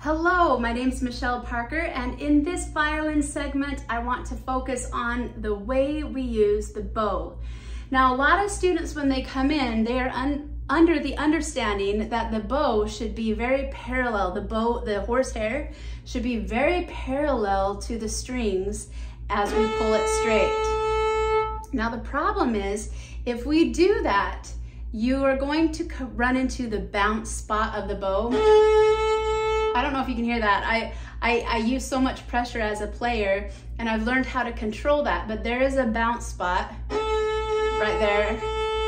Hello, my name is Michelle Parker, and in this violin segment, I want to focus on the way we use the bow. Now, a lot of students, when they come in, they are under the understanding that the bow should be very parallel. The horsehair should be very parallel to the strings as we pull it straight. Now, the problem is, if we do that, you are going to run into the bounce spot of the bow. I don't know if you can hear that. I use so much pressure as a player, and I've learned how to control that, but there is a bounce spot right there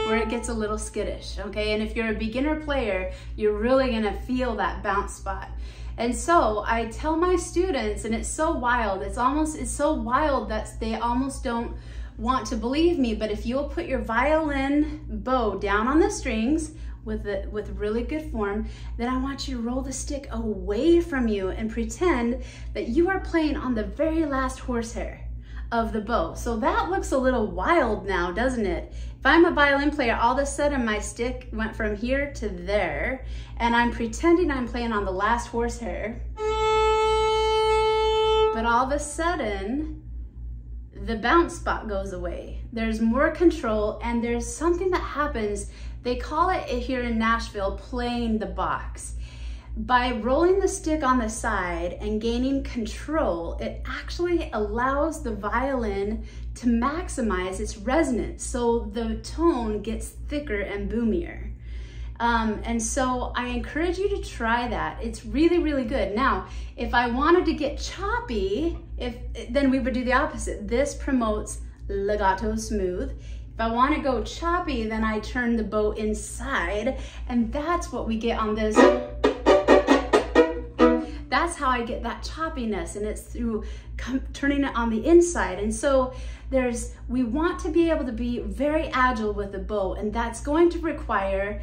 where it gets a little skittish, okay? And if you're a beginner player, you're really gonna feel that bounce spot. And so I tell my students, and it's so wild, it's so wild that they almost don't want to believe me, but if you'll put your violin bow down on the strings with really good form, then I want you to roll the stick away from you and pretend that you are playing on the very last horsehair of the bow. So that looks a little wild now, doesn't it? If I'm a violin player, all of a sudden my stick went from here to there, and I'm pretending I'm playing on the last horsehair, but all of a sudden, the bounce spot goes away. There's more control, and there's something that happens. They call it here in Nashville, playing the box. By rolling the stick on the side and gaining control, it actually allows the violin to maximize its resonance, so the tone gets thicker and boomier. And so I encourage you to try that. It's really, really good. Now, if I wanted to get choppy, then we would do the opposite. This promotes legato smooth. If I want to go choppy, then I turn the bow inside, and that's what we get on this. That's how I get that choppiness, and it's through turning it on the inside. And so we want to be able to be very agile with the bow, and that's going to require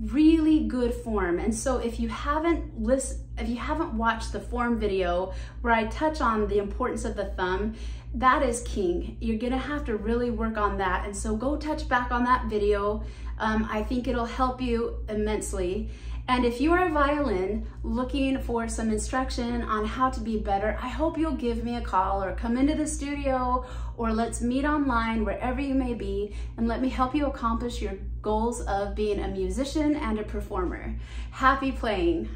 really good form. And so if you haven't watched the form video where I touch on the importance of the thumb, that is king. You're gonna have to really work on that. And so go touch back on that video. I think it'll help you immensely. And if you are a violin looking for some instruction on how to be better, I hope you'll give me a call or come into the studio, or let's meet online, wherever you may be, and let me help you accomplish your goals of being a musician and a performer. Happy playing.